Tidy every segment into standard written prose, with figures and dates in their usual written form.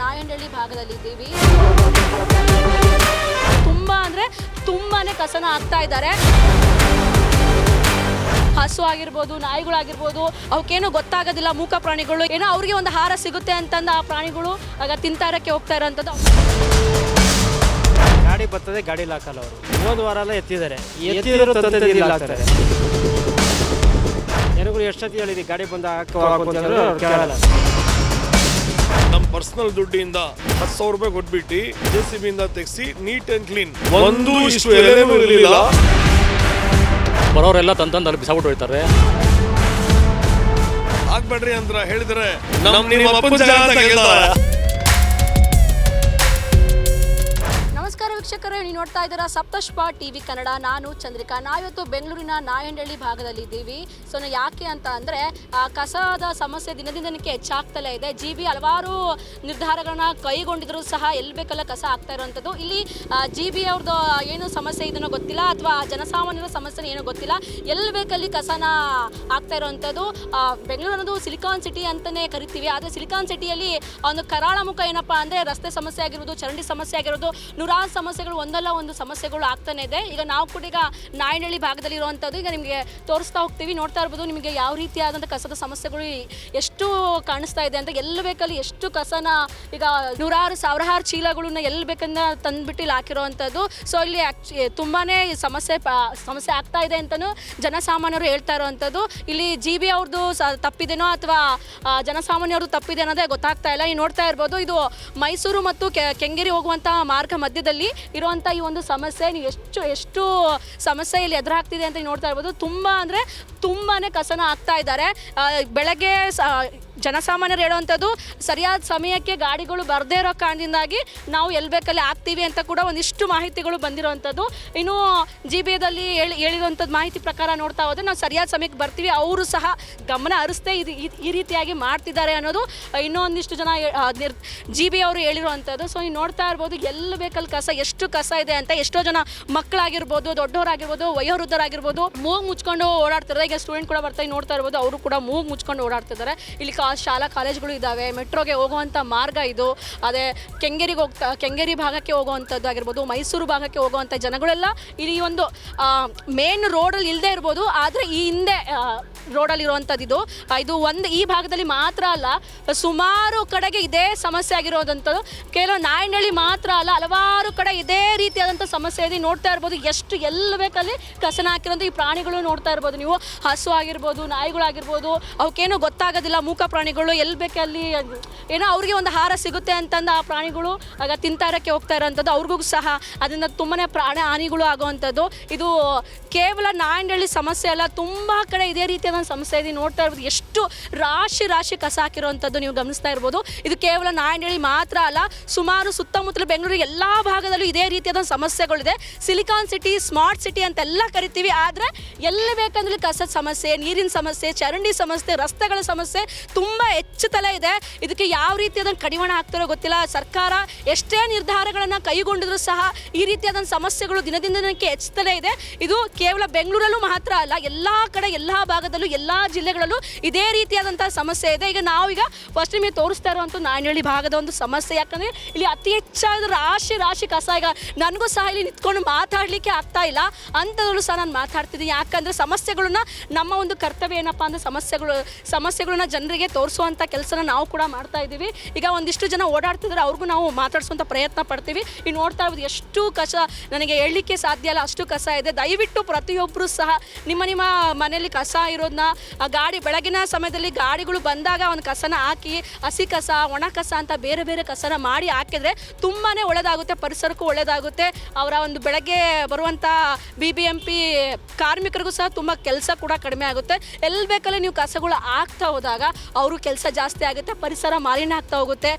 ನಾಯಂಡಹಳ್ಳಿ ಭಾಗದಲ್ಲಿದ್ದೀವಿ. ತುಂಬಾನೇ ಕಸನ ಹಾಕ್ತಾ ಇದ್ದಾರೆ. ಹಸು ಆಗಿರ್ಬೋದು, ನಾಯಿಗಳಾಗಿರ್ಬೋದು, ಅವಕ್ಕೇನು ಗೊತ್ತಾಗೋದಿಲ್ಲ. ಮೂಕ ಪ್ರಾಣಿಗಳು ಏನೋ ಅವ್ರಿಗೆ ಒಂದು ಆಹಾರ ಸಿಗುತ್ತೆ ಅಂತಂದು ಆ ಪ್ರಾಣಿಗಳು ಆಗ ತಿಂತಾ ಇರೋಕ್ಕೆ ಹೋಗ್ತಾ ಇರೋಂಥದ್ದು. ಗಾಡಿ ಬರ್ತದೆ, ಗಾಡಿ ಹಾಕಲ್ಲ ಅವರು. ಹೋದ ವಾರ ಎಲ್ಲ ಎತ್ತಿದ್ದಾರೆ, ಎತ್ತಿದ್ದಾರೆ. ಜನಗಳು ಎಷ್ಟೊತ್ತಿ ಹೇಳಿದ್ವಿ ಗಾಡಿ ಬಂದು ಕೇಳಲ್ಲ. ನಮ್ಮ ಪರ್ಸನಲ್ ದುಡ್ಡಿಂದ 10,000 ರೂಪಾಯಿ ಕೊಟ್ಬಿಟ್ಟು JCB ಇಂದ ತೆಗೆಸಿ ನೀಟ್ ಅಂಡ್ ಕ್ಲೀನ್. ಒಂದು ಇಷ್ಟು ಎಲೆನೂ ಇರಲಿಲ್ಲ. ಬರೋರೆಲ್ಲ ತಂದು ಅಲ್ಲಿ ಬಿಸಾಬಿಟ್ಟು ಹೋಗ್ತಾರೆ. ಆಗ್ಬೇಡ್ರಿ ಅಂತ ಹೇಳಿದ್ರೆ ನಿಮ್ಮ ಅಪ್ಪನ ಜಾಗ ಅಂತ ಕೇಳ್ತಾರೆ. ನಮಸ್ಕಾರ ವೀಕ್ಷಕರೇ, ನೀವು ನೋಡ್ತಾ ಇದ್ದೀರಾ ಸಪ್ತಶ್ಪ ಟಿವಿ ಕನ್ನಡ. ನಾನು ಚಂದ್ರಿಕಾ. ನಾವಿವತ್ತು ಬೆಂಗಳೂರಿನ ನಾಯಂಡಹಳ್ಳಿ ಭಾಗದಲ್ಲಿದ್ದೀವಿ. ಸೊ ಯಾಕೆ ಅಂತ ಅಂದರೆ ಕಸದ ಸಮಸ್ಯೆ ದಿನದಿನಕ್ಕೆ ಹೆಚ್ಚಾಗ್ತಲೇ ಇದೆ. GB ಹಲವಾರು ನಿರ್ಧಾರಗಳನ್ನ ಕೈಗೊಂಡಿದ್ರು ಸಹ ಎಲ್ಲಿ ಬೇಕಲ್ಲ ಕಸ ಆಗ್ತಾ ಇರೋವಂಥದ್ದು. ಇಲ್ಲಿ GB ಅವ್ರದ್ದು ಏನು ಸಮಸ್ಯೆ ಇದನ್ನೋ ಗೊತ್ತಿಲ್ಲ, ಅಥವಾ ಜನಸಾಮಾನ್ಯರ ಸಮಸ್ಯೆ ಏನೋ ಗೊತ್ತಿಲ್ಲ, ಎಲ್ಲಿ ಬೇಕಲ್ಲಿ ಕಸನ ಆಗ್ತಾ ಇರೋವಂಥದ್ದು. ಬೆಂಗಳೂರು ಅನ್ನೋದು ಸಿಲಿಕಾನ್ ಸಿಟಿ ಅಂತಲೇ ಕರಿತೀವಿ. ಆದರೆ ಸಿಲಿಕಾನ್ ಸಿಟಿಯಲ್ಲಿ ಒಂದು ಕರಾಳ ಮುಖ ಏನಪ್ಪ ಅಂದರೆ ರಸ್ತೆ ಸಮಸ್ಯೆ ಆಗಿರ್ಬೋದು, ಚರಂಡಿ ಸಮಸ್ಯೆ ಆಗಿರೋದು, ನೂರಾರು ಸಮಸ್ಯೆಗಳು, ಒಂದಲ್ಲ ಒಂದು ಸಮಸ್ಯೆಗಳು ಆಗ್ತಾನೆ ಇದೆ. ಈಗ ನಾವು ಕೂಡ ಈಗ ನಾಯಂಡಹಳ್ಳಿ ಭಾಗದಲ್ಲಿ ಇರುವಂಥದ್ದು ಈಗ ನಿಮಗೆ ತೋರಿಸ್ತಾ ಹೋಗ್ತೀವಿ. ನೋಡ್ತಾ ಇರ್ಬೋದು ನಿಮಗೆ ಯಾವ ರೀತಿಯಾದಂಥ ಕಸದ ಸಮಸ್ಯೆಗಳು ಎಷ್ಟು ಕಾಣಿಸ್ತಾ ಇದೆ ಅಂತ. ಎಲ್ಲಿ ಬೇಕಲ್ಲಿ ಎಷ್ಟು ಕಸನ ಈಗ ನೂರಾರು ಸಾವಿರಾರು ಚೀಲಗಳನ್ನ ಎಲ್ಲಿ ಬೇಕಂದ ತಂದುಬಿಟ್ಟು ಇಲ್ಲಿ ಹಾಕಿರೋವಂಥದ್ದು. ಸೊ ಇಲ್ಲಿ ತುಂಬಾ ಸಮಸ್ಯೆ ಆಗ್ತಾ ಇದೆ ಅಂತಲೂ ಜನಸಾಮಾನ್ಯರು ಹೇಳ್ತಾ ಇರೋವಂಥದ್ದು. ಇಲ್ಲಿ GB ಅವ್ರದ್ದು ತಪ್ಪಿದೆನೋ ಅಥವಾ ಜನಸಾಮಾನ್ಯವ್ರದ್ದು ತಪ್ಪಿದೆ ಅನ್ನೋದೇ ಗೊತ್ತಾಗ್ತಾ ಇಲ್ಲ. ನೀವು ನೋಡ್ತಾ ಇರ್ಬೋದು, ಇದು ಮೈಸೂರು ಮತ್ತು ಕೆಂಗೇರಿ ಹೋಗುವಂಥ ಮಾರ್ಗ ಮಧ್ಯದಲ್ಲಿ ಇರುವಂಥ ಈ ಒಂದು ಸಮಸ್ಯೆ. ನೀವು ಎಷ್ಟು ಸಮಸ್ಯೆ ಇಲ್ಲಿ ಎದುರಾಗ್ತಿದೆ ಅಂತ ನೋಡ್ತಾ ಇರ್ಬೋದು. ತುಂಬಾ ಕಸನ ಹಾಕ್ತಾ ಇದ್ದಾರೆ. ಬೆಳಗ್ಗೆ ಜನಸಾಮಾನ್ಯರು ಹೇಳುವಂಥದ್ದು ಸರಿಯಾದ ಸಮಯಕ್ಕೆ ಗಾಡಿಗಳು ಬರದೇ ಇರೋ ಕಾರಣದಿಂದಾಗಿ ನಾವು ಎಲ್ಲಿ ಬೇಕಲ್ಲಿ ಹಾಕ್ತೀವಿ ಅಂತ ಕೂಡ ಒಂದಿಷ್ಟು ಮಾಹಿತಿಗಳು ಬಂದಿರೋವಂಥದ್ದು. ಇನ್ನು GB ಹೇಳಿರುವಂಥದ್ದು ಮಾಹಿತಿ ಪ್ರಕಾರ ನೋಡ್ತಾ ಹೋದರೆ ನಾವು ಸರಿಯಾದ ಸಮಯಕ್ಕೆ ಬರ್ತೀವಿ, ಅವರು ಸಹ ಗಮನ ಹರಿಸ್ದೇ ಈ ರೀತಿಯಾಗಿ ಮಾಡ್ತಿದ್ದಾರೆ ಅನ್ನೋದು ಇನ್ನೊಂದಿಷ್ಟು ಜನ GB ಅವರು ಹೇಳಿರುವಂಥದ್ದು. ಸೊ ನೀವು ನೋಡ್ತಾ ಇರ್ಬೋದು ಎಲ್ಲಿ ಬೇಕಲ್ಲಿ ಎಷ್ಟು ಕಸ ಇದೆ ಅಂತ. ಎಷ್ಟೋ ಜನ ಮಕ್ಕಳಾಗಿರ್ಬೋದು, ದೊಡ್ಡವರಾಗಿರ್ಬೋದು, ವಯೋವೃದ್ಧರಾಗಿರ್ಬೋದು ಮೂಗು ಮುಚ್ಕೊಂಡು ಓಡಾಡ್ತಿದ್ದಾರೆ. ಈಗ ಸ್ಟೂಡೆಂಟ್ ಕೂಡ ಬರ್ತಾ ನೋಡ್ತಾ ಇರ್ಬೋದು, ಅವರು ಕೂಡ ಮೂಗು ಮುಚ್ಕೊಂಡು ಓಡಾಡ್ತಿದ್ದಾರೆ. ಇಲ್ಲಿ ಶಾಲಾ ಕಾಲೇಜ್ಗಳು ಇದ್ದಾವೆ, ಮೆಟ್ರೋಗೆ ಹೋಗುವಂಥ ಮಾರ್ಗ ಇದು. ಅದೇ ಕೆಂಗೇರಿ ಭಾಗಕ್ಕೆ ಹೋಗುವಂಥದ್ದು ಆಗಿರ್ಬೋದು, ಮೈಸೂರು ಭಾಗಕ್ಕೆ ಹೋಗುವಂಥ ಜನಗಳೆಲ್ಲ ಇಲ್ಲಿ ಒಂದು ಮೇನ್ ರೋಡಲ್ಲಿ ಇಲ್ಲದೆ ಇರ್ಬೋದು, ಆದರೆ ಈ ಹಿಂದೆ ರೋಡಲ್ಲಿ ಇರುವಂಥದ್ದು ಇದು ಒಂದು ಈ ಭಾಗದಲ್ಲಿ ಮಾತ್ರ ಅಲ್ಲ, ಸುಮಾರು ಕಡೆಗೆ ಇದೇ ಸಮಸ್ಯೆ ಆಗಿರೋದಂಥದ್ದು. ಕೆಲವು ನಾಯಂಡಹಳ್ಳಿ ಮಾತ್ರ ಅಲ್ಲ, ಹಲವಾರು ಕಡೆ ಇದೇ ರೀತಿಯಾದಂಥ ಸಮಸ್ಯೆ ಇದೆ. ನೋಡ್ತಾ ಇರ್ಬೋದು ಎಷ್ಟು ಎಲ್ಲಿ ಬೇಕಲ್ಲಿ ಕಸನ ಹಾಕಿರೋದು. ಈ ಪ್ರಾಣಿಗಳು ನೋಡ್ತಾ ಇರ್ಬೋದು ನೀವು, ಹಸು ಆಗಿರ್ಬೋದು, ನಾಯಿಗಳಾಗಿರ್ಬೋದು, ಅವಕ್ಕೇನು ಗೊತ್ತಾಗೋದಿಲ್ಲ. ಮೂಕ ಪ್ರಾಣಿಗಳು ಎಲ್ಲಿ ಬೇಕಲ್ಲಿ ಏನೋ ಅವ್ರಿಗೆ ಒಂದು ಆಹಾರ ಸಿಗುತ್ತೆ ಅಂತಂದು ಆ ಪ್ರಾಣಿಗಳು ಆಗ ತಿಂತಾ ಇರೋಕ್ಕೆ ಹೋಗ್ತಾ ಇರೋವಂಥದ್ದು. ಅವ್ರಿಗೂ ಸಹ ಅದರಿಂದ ತುಂಬಾ ಪ್ರಾಣ ಹಾನಿಗಳು ಆಗುವಂಥದ್ದು. ಇದು ಕೇವಲ ನಾಯಂಡಹಳ್ಳಿ ಸಮಸ್ಯೆ ಅಲ್ಲ, ತುಂಬ ಕಡೆ ಇದೇ ರೀತಿಯಾದ ಸಮಸ್ಯೆ ಇದೆ. ನೋಡ್ತಾ ಇರ್ಬೋದು ಎಷ್ಟು ರಾಶಿ ಕಸ ಹಾಕಿರುವಂಥದ್ದು ನೀವು ಗಮನಿಸ್ತಾ ಇರ್ಬೋದು. ಇದು ಕೇವಲ ನಾಯಂಡಹಳ್ಳಿ ಮಾತ್ರ ಅಲ್ಲ, ಸುಮಾರು ಸುತ್ತಮುತ್ತಲ ಬೆಂಗಳೂರಿಗೆ ಎಲ್ಲ ಭಾಗದಲ್ಲೂ ಇದೇ ರೀತಿಯಾದ ಸಮಸ್ಯೆಗಳಿದೆ. ಸಿಲಿಕಾನ್ ಸಿಟಿ, ಸ್ಮಾರ್ಟ್ ಸಿಟಿ ಅಂತೆಲ್ಲ ಕರಿತೀವಿ. ಆದರೆ ಎಲ್ಲಿ ಬೇಕಂದ್ರೆ ಕಸದ ಸಮಸ್ಯೆ, ನೀರಿನ ಸಮಸ್ಯೆ, ಚರಂಡಿ ಸಮಸ್ಯೆ, ರಸ್ತೆಗಳ ಸಮಸ್ಯೆ ತುಂಬ ಹೆಚ್ಚುತ್ತಲೇ ಇದೆ. ಇದಕ್ಕೆ ಯಾವ ರೀತಿಯಾದ ಕಡಿವಾಣ ಆಗ್ತಾರೋ ಗೊತ್ತಿಲ್ಲ. ಸರ್ಕಾರ ಎಷ್ಟೇ ನಿರ್ಧಾರಗಳನ್ನು ಕೈಗೊಂಡಿದ್ರು ಸಹ ಈ ರೀತಿಯಾದ ಸಮಸ್ಯೆಗಳು ದಿನಕ್ಕೆ ಹೆಚ್ಚುತ್ತಲೇ ಇದೆ. ಇದು ಕೇವಲ ಬೆಂಗಳೂರಲ್ಲೂ ಮಾತ್ರ ಅಲ್ಲ, ಎಲ್ಲ ಕಡೆ, ಎಲ್ಲ ಭಾಗದಲ್ಲೂ, ಎಲ್ಲ ಜಿಲ್ಲೆಗಳಲ್ಲೂ ಇದೇ ರೀತಿಯಾದಂಥ ಸಮಸ್ಯೆ ಇದೆ. ಈಗ ಫಸ್ಟ್ ನಿಮಗೆ ತೋರಿಸ್ತಾ ಇರುವಂಥ ನಾಯಂಡಹಳ್ಳಿ ಭಾಗದ ಒಂದು ಸಮಸ್ಯೆ. ಯಾಕಂದರೆ ಇಲ್ಲಿ ಅತಿ ಹೆಚ್ಚಾದ ರಾಶಿ ಕಸ. ಈಗ ನನಗೂ ಸಹ ಇಲ್ಲಿ ನಿಂತ್ಕೊಂಡು ಮಾತಾಡಲಿಕ್ಕೆ ಆಗ್ತಾ ಇಲ್ಲ, ಅಂಥದ್ರಲ್ಲೂ ಸಹ ನಾನು ಮಾತಾಡ್ತಿದ್ದೀನಿ. ಯಾಕಂದರೆ ಸಮಸ್ಯೆಗಳನ್ನ ನಮ್ಮ ಒಂದು ಕರ್ತವ್ಯ ಏನಪ್ಪ ಅಂದರೆ ಸಮಸ್ಯೆಗಳನ್ನ ಜನರಿಗೆ ತೋರಿಸುವಂಥ ಕೆಲಸನ ನಾವು ಕೂಡ ಮಾಡ್ತಾ ಇದ್ದೀವಿ. ಈಗ ಒಂದಿಷ್ಟು ಜನ ಓಡಾಡ್ತಿದ್ದಾರೆ, ಅವ್ರಿಗೂ ನಾವು ಮಾತಾಡಿಸುವಂಥ ಪ್ರಯತ್ನ ಪಡ್ತೀವಿ. ಈಗ ನೋಡ್ತಾ ಇರ್ಬೋದು ಎಷ್ಟು ಕಸ, ನನಗೆ ಹೇಳಲಿಕ್ಕೆ ಸಾಧ್ಯ ಇಲ್ಲ, ಅಷ್ಟು ಕಸ ಇದೆ. ದಯವಿಟ್ಟು ಪ್ರತಿಯೊಬ್ಬರು ಸಹ ನಿಮ್ಮ ಮನೆಯಲ್ಲಿ ಕಸ ಇರೋದನ್ನ ಬೆಳಗಿನ ಸಮಯದಲ್ಲಿ ಗಾಡಿಗಳು ಬಂದಾಗ ಒಂದು ಕಸನ ಹಾಕಿ, ಹಸಿ ಕಸ, ಒಣ ಕಸ ಅಂತ ಬೇರೆ ಬೇರೆ ಕಸನ ಮಾಡಿ ಹಾಕಿದರೆ ತುಂಬಾ ಒಳ್ಳೆಯದಾಗುತ್ತೆ, ಪರಿಸರಕ್ಕೂ ಒಳ್ಳೆಯದಾಗುತ್ತೆ. ಅವರ ಒಂದು ಬೆಳಗ್ಗೆ ಬರುವಂಥ BBMP ಕಾರ್ಮಿಕರಿಗೂ ಸಹ ತುಂಬ ಕೆಲಸ ಕೂಡ ಕಡಿಮೆ ಆಗುತ್ತೆ. ಎಲ್ಲಿ ಬೇಕಲ್ಲಿ ನೀವು ಕಸಗಳು ಹಾಕ್ತಾ ಹೋದಾಗ ಅವರು ಕೆಲಸ ಜಾಸ್ತಿ ಆಗುತ್ತೆ, ಪರಿಸರ ಮಾಲಿನ್ಯ ಆಗ್ತಾ ಹೋಗುತ್ತೆ.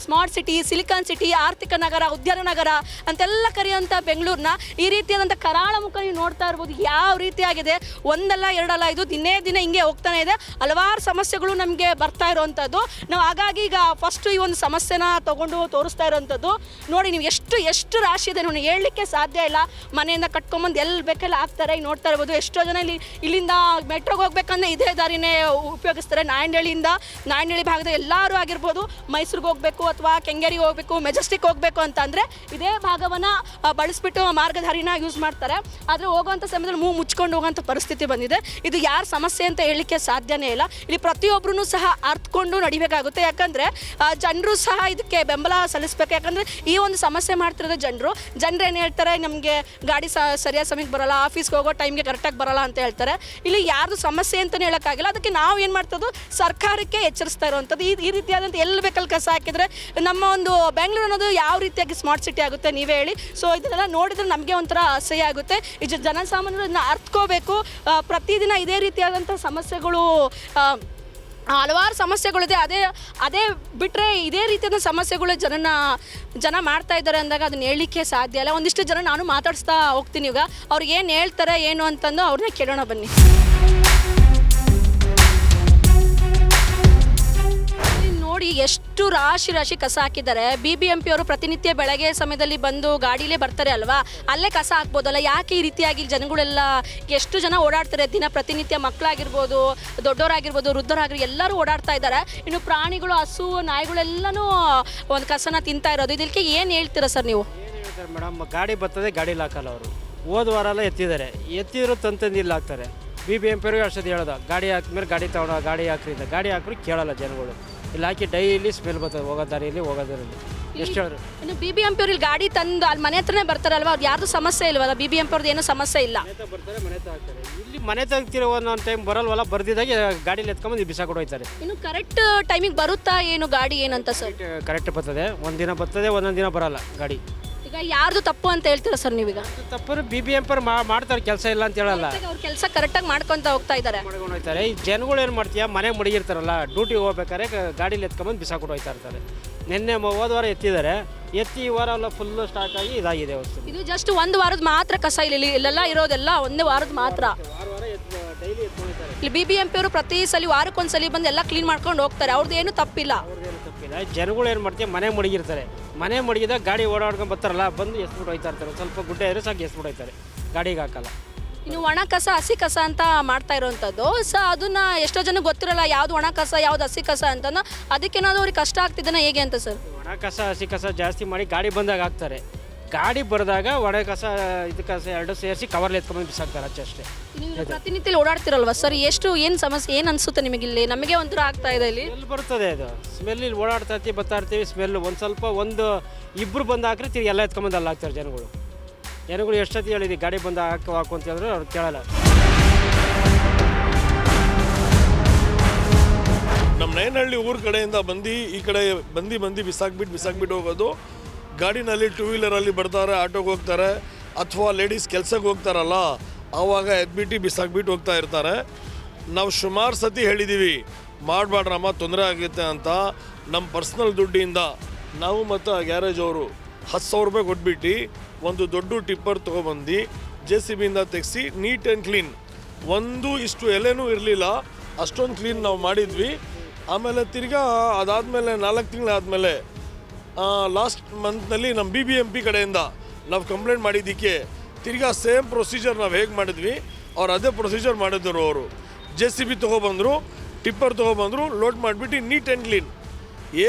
ಸ್ಮಾರ್ಟ್ ಸಿಟಿ, ಸಿಲಿಕಾನ್ ಸಿಟಿ, ಆರ್ಥಿಕ ನಗರ, ಉದ್ಯಾನ ನಗರ ಅಂತೆಲ್ಲ ಕರೆಯುವಂಥ ಬೆಂಗಳೂರನ್ನ ಈ ರೀತಿಯಾದಂಥ ಕರಾಳ ಮುಖ ನೀವು ನೋಡ್ತಾ ಇರ್ಬೋದು ಯಾವ ರೀತಿಯಾಗಿದೆ. ಒಂದಲ್ಲ ಎರಡಲ್ಲ, ಇದು ದಿನೇ ಹಿಂಗೆ ಹೋಗ್ತಾನೆ ಇದೆ. ಹಲವಾರು ಸಮಸ್ಯೆಗಳು ನಮಗೆ ಬರ್ತಾ ಇರೋವಂಥದ್ದು. ನಾವು ಹಾಗಾಗಿ ಈಗ ಫಸ್ಟು ಈ ಒಂದು ಸಮಸ್ಯೆನ ತೊಗೊಂಡು ತೋರಿಸ್ತಾ ಇರೋವಂಥದ್ದು. ನೋಡಿ ನೀವು ಎಷ್ಟು ರಾಶಿ ಇದೆ ನೋಡಿ, ಹೇಳಲಿಕ್ಕೆ ಸಾಧ್ಯ ಇಲ್ಲ. ಮನೆಯಿಂದ ಕಟ್ಕೊಂಬಂದು ಎಲ್ಲಿ ಬೇಕೆಲ್ಲ ಹಾಕ್ತಾರೆ. ಈಗ ನೋಡ್ತಾ ಇರ್ಬೋದು ಎಷ್ಟೋ ಜನ ಇಲ್ಲಿಂದ ಮೆಟ್ರೋಗೆ ಹೋಗ್ಬೇಕಂದ್ರೆ ಇದೇ ದಾರಿನೇ ಉಪಯೋಗಿಸ್ತಾರೆ. ನಾಯಂಡಹಳ್ಳಿ ಭಾಗದ ಎಲ್ಲರೂ ಆಗಿರ್ಬೋದು, ಮೈಸೂರಿಗೆ ಹೋಗಬೇಕು ಅಥವಾ ಕೆಂಗೇರಿಗೆ ಹೋಗಬೇಕು, ಮೆಜೆಸ್ಟಿಕ್ ಹೋಗಬೇಕು ಅಂತಂದರೆ ಇದೇ ಭಾಗವನ್ನು ಬಳಸ್ಬಿಟ್ಟು ಮಾರ್ಗಧಾರಿನ ಯೂಸ್ ಮಾಡ್ತಾರೆ. ಆದರೆ ಹೋಗೋವಂಥ ಸಮಯದಲ್ಲಿ ಮುಚ್ಕೊಂಡು ಹೋಗೋಂಥ ಪರಿಸ್ಥಿತಿ ಬಂದಿದೆ. ಇದು ಯಾರ ಸಮಸ್ಯೆ ಅಂತ ಹೇಳಲಿಕ್ಕೆ ಸಾಧ್ಯನೇ ಇಲ್ಲ. ಇಲ್ಲಿ ಪ್ರತಿಯೊಬ್ಬರೂ ಸಹ ಅರ್ಥಕೊಂಡು ನಡಿಬೇಕಾಗುತ್ತೆ. ಯಾಕಂದರೆ ಜನರು ಸಹ ಇದಕ್ಕೆ ಬೆಂಬಲ ಸಲ್ಲಿಸಬೇಕು. ಯಾಕಂದರೆ ಈ ಒಂದು ಸಮಸ್ಯೆ ಮಾಡ್ತಿರೋದು ಜನರು ಏನು ಹೇಳ್ತಾರೆ, ನಮಗೆ ಗಾಡಿ ಸರಿಯಾದ ಸಮಯಕ್ಕೆ ಬರೋಲ್ಲ, ಆಫೀಸ್ಗೆ ಹೋಗೋ ಟೈಮ್ಗೆ ಕರೆಕ್ಟಾಗಿ ಬರೋಲ್ಲ ಅಂತ ಹೇಳ್ತಾರೆ. ಇಲ್ಲಿ ಯಾರ್ದು ಸಮಸ್ಯೆ ಅಂತಲೇ ಹೇಳೋಕ್ಕಾಗಿಲ್ಲ. ಅದಕ್ಕೆ ನಾವು ಏನು ಮಾಡ್ತದ್ದು, ಸರ್ಕಾರಕ್ಕೆ ಎಚ್ಚರಿಸ್ತಾ ಇರುವಂಥದ್ದು. ಈ ರೀತಿಯಾದಂಥ ಎಲ್ಲಿ ಬೇಕಲ್ಲಿ ಕಸ ಹಾಕಿದರೆ ನಮ್ಮ ಒಂದು ಬೆಂಗಳೂರು ಅನ್ನೋದು ಯಾವ ರೀತಿಯಾಗಿ ಸ್ಮಾರ್ಟ್ ಸಿಟಿ ಆಗುತ್ತೆ ನೀವೇ ಹೇಳಿ. ಸೊ ಇದನ್ನೆಲ್ಲ ನೋಡಿದ್ರೆ ನಮಗೆ ಒಂಥರ ಅಸಹ್ಯ ಆಗುತ್ತೆ. ಇದು ಜನಸಾಮಾನ್ಯರು ಇದನ್ನ ಅರ್ಥಕೋಬೇಕು. ಪ್ರತಿದಿನ ಇದೇ ರೀತಿಯಾದಂಥ ಸಮಸ್ಯೆಗಳು, ಹಲವಾರು ಸಮಸ್ಯೆಗಳಿದೆ. ಅದೇ ಬಿಟ್ಟರೆ ಇದೇ ರೀತಿಯಾದ ಸಮಸ್ಯೆಗಳು ಜನ ಮಾಡ್ತಾ ಇದ್ದಾರೆ ಅಂದಾಗ ಅದನ್ನ ಹೇಳಲಿಕ್ಕೆ ಸಾಧ್ಯ ಇಲ್ಲ. ಒಂದಿಷ್ಟು ಜನ ನಾನು ಮಾತಾಡಿಸ್ತಾ ಹೋಗ್ತೀನಿ. ಈಗ ಅವ್ರಿಗೆ ಏನು ಹೇಳ್ತಾರೆ ಏನು ಅಂತಂದು ಅವ್ರನ್ನೇ ಕೇಳೋಣ ಬನ್ನಿ. ನೋಡಿ ಎಷ್ಟು ರಾಶಿ ಕಸ ಹಾಕಿದ್ದಾರೆ. BBMP ಅವರು ಪ್ರತಿನಿತ್ಯ ಬೆಳಗ್ಗೆ ಸಮಯದಲ್ಲಿ ಬಂದು ಗಾಡಿಲೇ ಬರ್ತಾರೆ ಅಲ್ವಾ, ಅಲ್ಲೇ ಕಸ ಹಾಕ್ಬೋದಲ್ಲ. ಯಾಕೆ ಈ ರೀತಿಯಾಗಿ ಜನಗಳೆಲ್ಲ ಎಷ್ಟು ಜನ ಓಡಾಡ್ತಾರೆ ದಿನ ಪ್ರತಿನಿತ್ಯ, ಮಕ್ಕಳಾಗಿರ್ಬೋದು, ದೊಡ್ಡವರಾಗಿರ್ಬೋದು, ವೃದ್ಧರಾಗಿರ್ಬೋದು, ಎಲ್ಲರೂ ಓಡಾಡ್ತಾ ಇದ್ದಾರೆ. ಇನ್ನು ಪ್ರಾಣಿಗಳು, ಹಸು, ನಾಯಿಗಳೆಲ್ಲನೂ ಒಂದು ಕಸನ ತಿಂತಾ ಇರೋದು. ಇದಕ್ಕೆ ಏನು ಹೇಳ್ತೀರಾ ಸರ್ ನೀವು? ಏನು ಹೇಳ್ತಾರೆ ಮೇಡಮ್, ಗಾಡಿ ಬರ್ತದೆ, ಗಾಡೀಲಿ ಹಾಕಲ್ಲ ಅವರು. ಹೋದ ವಾರ ಎಲ್ಲ ಎತ್ತಿದ್ದಾರೆ, ಎತ್ತಿದ್ರು ತಂತಂದಿಲ್ಲ ಹಾಕ್ತಾರೆ. BBMP ಅವ್ರಿಗೆ ಅಷ್ಟೊಂದು ಹೇಳೋದು, ಗಾಡಿ ಹಾಕಿದ್ಮೇಲೆ ಗಾಡಿ ತಗೊಂಡು ಗಾಡಿ ಹಾಕ್ರಿಂದ, ಗಾಡಿ ಹಾಕಿದ್ರು ಕೇಳಲ್ಲ ಜನಗಳು. ಇಲ್ಲಿ ಹಾಕಿ ಡೈಲಿ ಸ್ಮೆಲ್ ಬರ್ತದೆ, ಹೋಗೋ ದಾರಿಯಲ್ಲಿ ಎಷ್ಟು ಹೇಳಿದ್ರು. ಇನ್ನು BBMP ಅವ್ರು ಇಲ್ಲಿ ಗಾಡಿ ತಂದು ಅಲ್ಲಿ ಮನೆ ಹತ್ರನೇ ಬರ್ತಾರಲ್ವ, ಅವ್ರು ಯಾರ್ದು ಸಮಸ್ಯೆ ಇಲ್ವಲ್ಲ? BBMP ಅವ್ರದ್ದು ಏನೂ ಸಮಸ್ಯೆ ಇಲ್ಲ. ಬರ್ತಾರೆ, ಮನೆ ಹಾಕ್ತಾರೆ. ಇಲ್ಲಿ ಮನೆ ತೆಗ್ತಿರೋ ಒಂದೊಂದು ಟೈಮ್ ಬರಲ್ವಲ್ಲ, ಬರ್ದಿದ್ದಾಗೆ ಗಾಡೀಲಿ ಎತ್ಕೊಂಬಂದು ಬಿಸಾಕೊಂಡು ಹೋಗ್ತಾರೆ. ಇನ್ನು ಕರೆಕ್ಟ್ ಟೈಮಿಗೆ ಬರುತ್ತಾ ಏನು ಗಾಡಿ ಏನಂತ ಸರ್? ಕರೆಕ್ಟ್ ಬರ್ತದೆ, ಒಂದಿನ ಬರ್ತದೆ, ಒಂದೊಂದು ದಿನ ಬರಲ್ಲ ಗಾಡಿ. ಈಗ ಯಾರ್ದು ತಪ್ಪು ಅಂತ ಹೇಳ್ತೀರಾ ಸರ್ ನೀವೀಗ? ತಪ್ಪರು BBMP ಅವ್ರು ಮಾಡ್ತಾರೆ, ಕೆಲಸ ಇಲ್ಲ ಅಂತ ಹೇಳಲ್ಲ. ಅವ್ರ ಕೆಲಸ ಕರೆಕ್ಟಾಗಿ ಮಾಡ್ಕೊತ ಹೋಗ್ತಾ ಇದ್ದಾರೆ. ಮಾಡ್ಕೊಂಡು ಹೋಗ್ತಾರೆ. ಈ ಜನಗಳು ಏನು ಮಾಡ್ತೀಯ, ಮನೆಗೆ ಮಡಗಿರ್ತಾರಲ್ಲ, ಡ್ಯೂಟಿಗೆ ಹೋಗ್ಬೇಕಾದ್ರೆ ಗಾಡೀಲಿ ಎತ್ಕೊಂಬಂದು ಬಿಸಾಕೊಂಡು ಹೋಗ್ತಾ ಇರ್ತಾರೆ. ನಿನ್ನೆ ಹೋದ ವಾರ ಎತ್ತಿದ್ದಾರೆ, ಎತ್ತಿ ಈ ವಾರ ಎಲ್ಲ ಫುಲ್ಲು ಸ್ಟಾಕ್ ಆಗಿ ಇದಾಗಿದೆ ವಸ್ತು. ಇದು ಜಸ್ಟ್ ಒಂದು ವಾರದ ಮಾತ್ರ ಕಸ ಇಲ್ಲೆಲ್ಲ ಇರೋದೆಲ್ಲ ಒಂದೇ ವಾರದ ಮಾತ್ರ. ಡೈಲಿ ಎತ್ಕೊಂಡಿದ್ದಾರೆ. ಇಲ್ಲಿ BBMP ಅವರು ಪ್ರತಿ ಸಲ ವಾರಕ್ಕೊಂದ್ಸಲಿ ಬಂದು ಎಲ್ಲ ಕ್ಲೀನ್ ಮಾಡ್ಕೊಂಡು ಹೋಗ್ತಾರೆ. ಅವ್ರದ್ದು ಏನು ತಪ್ಪಿಲ್ಲ. ತಪ್ಪಿಲ್ಲ. ಜನಗಳು ಏನು ಮಾಡ್ತೀವಿ, ಮನೆ ಮಡಗಿರ್ತಾರೆ, ಮನೆ ಮಡಗಿದಾಗ ಗಾಡಿ ಓಡಾಡ್ಕೊಂಡು ಬರ್ತಾರಲ್ಲ, ಬಂದು ಎಸ್ಬಿಟ್ಟು ಹೋಗ್ತಾ ಇರ್ತಾರೆ. ಸ್ವಲ್ಪ ಗುಡ್ಡೆ ಇದ್ರೆ ಸಾಕು ಎಸ್ಬಿಟ್ಟು ಹೋಗ್ತಾರೆ, ಗಾಡಿಗೆ ಹಾಕಲ್ಲ. ಇನ್ನು ಒಣ ಕಸ, ಹಸಿ ಕಸ ಅಂತ ಮಾಡ್ತಾ ಇರೋವಂಥದ್ದು. ಅದನ್ನ ಎಷ್ಟೋ ಜನ ಗೊತ್ತಿರಲ್ಲ, ಯಾವ್ದು ಒಣ ಕಸ ಯಾವ್ದು ಹಸಿ ಕಸ ಅಂತನೋ. ಅದಕ್ಕೇನಾದ್ರು ಅವ್ರಿಗೆ ಕಷ್ಟ ಆಗ್ತಿದ್ದಾನೆ ಹೇಗೆ ಅಂತ ಸರ್? ಒಣ ಕಸ ಹಸಿ ಕಸ ಜಾಸ್ತಿ ಮಾಡಿ ಗಾಡಿ ಬಂದಾಗ ಹಾಕ್ತಾರೆ. ಗಾಡಿ ಬರೆದಾಗ ಒಣ ಕಸ ಇದು ಕಸ ಎರಡು ಸೇರಿಸಿ ಕವರ್ಲಿ ಎತ್ಕೊಂಡ್ಬಂದು ಬಿಸಾಕ್ತಾರೆ ಅಷ್ಟೇ. ನೀವು ಪ್ರತಿನಿತ್ಯ ಓಡಾಡ್ತಿರಲ್ವ ಸರ್, ಏನು ಸಮಸ್ಯೆ ಏನು ಅನಿಸುತ್ತೆ ನಿಮಗೆ? ಇಲ್ಲಿ ನಮಗೆ ಒಂಥರ ಆಗ್ತಾ ಇದೆ. ಇಲ್ಲಿ ಸ್ಮೆಲ್ ಬರ್ತದೆ, ಅದು ಸ್ಮೆಲ್. ಇಲ್ಲಿ ಓಡಾಡ್ತಾ ಇರ್ತೀವಿ, ಬರ್ತಾ ಇರ್ತೀವಿ, ಸ್ಮೆಲ್. ಒಂದು ಇಬ್ಬರು ಬಂದು ಹಾಕ್ರೆ ತಿರ್ಗಿ ಎಲ್ಲ ಎತ್ಕೊಂಬಂದು ಅಲ್ಲಿ ಹಾಕ್ತಾರೆ ಜನಗಳು. ಎಷ್ಟೊತ್ತಿ ಹೇಳಿದ್ವಿ ಗಾಡಿ ಬಂದು ಹಾಕು ಅಂತ ಹೇಳಿದ್ರೆ ಅವ್ರು ಕೇಳಲ್ಲ. ನಮ್ಮ ನಯನಹಳ್ಳಿ ಊರ ಕಡೆಯಿಂದ ಬಂದು ಈ ಕಡೆ ಬಂದು ಬಿಸಾಕ್ಬಿಟ್ಟು ಹೋಗೋದು. ಗಾಡಿನಲ್ಲಿ 2 ವೀಲರಲ್ಲಿ ಬರ್ತಾರೆ, ಆಟೋಗೆ ಹೋಗ್ತಾರೆ, ಅಥವಾ ಲೇಡೀಸ್ ಕೆಲಸಕ್ಕೆ ಹೋಗ್ತಾರಲ್ಲ, ಆವಾಗ ಎದ್ಬಿಟ್ಟು ಬಿಸಾಕ್ಬಿಟ್ಟು ಹೋಗ್ತಾ ಇರ್ತಾರೆ. ನಾವು ಸುಮಾರು ಸತಿ ಹೇಳಿದ್ದೀವಿ, ಮಾಡಬೇಡ್ರಮ್ಮ, ತೊಂದರೆ ಆಗುತ್ತೆ ಅಂತ. ನಮ್ಮ ಪರ್ಸ್ನಲ್ ದುಡ್ಡಿಂದ ನಾವು ಮತ್ತು ಆ ಗ್ಯಾರೇಜ್ ಅವರು 10,000 ರೂಪಾಯಿ ಕೊಟ್ಬಿಟ್ಟು ಒಂದು ದೊಡ್ಡ ಟಿಪ್ಪರ್ ತೊಗೊಬಂದು JCBಯಿಂದ ತೆಗೆಸಿ ನೀಟ್ ಆ್ಯಂಡ್ ಕ್ಲೀನ್, ಒಂದು ಇಷ್ಟು ಎಲೆನೂ ಇರಲಿಲ್ಲ, ಅಷ್ಟೊಂದು ಕ್ಲೀನ್ ನಾವು ಮಾಡಿದ್ವಿ. ಆಮೇಲೆ ತಿರ್ಗಾ ಅದಾದಮೇಲೆ 4 ತಿಂಗಳಾದಮೇಲೆ ಲಾಸ್ಟ್ ಮಂತ್ನಲ್ಲಿ ನಮ್ಮ BBMP ಕಡೆಯಿಂದ ನಾವು ಕಂಪ್ಲೇಂಟ್ ಮಾಡಿದ್ದಕ್ಕೆ ತಿರ್ಗಾ ಸೇಮ್ ಪ್ರೊಸೀಜರ್ ನಾವು ಹೇಗೆ ಮಾಡಿದ್ವಿ ಅವ್ರು ಅದೇ ಪ್ರೊಸೀಜರ್ ಮಾಡಿದ್ರು. ಅವರು JCB ತೊಗೊಬಂದರು, ಟಿಪ್ಪರ್ ತೊಗೊಬಂದರು, ಲೋಡ್ ಮಾಡಿಬಿಟ್ಟು ನೀಟ್ ಆ್ಯಂಡ್ ಕ್ಲೀನ್,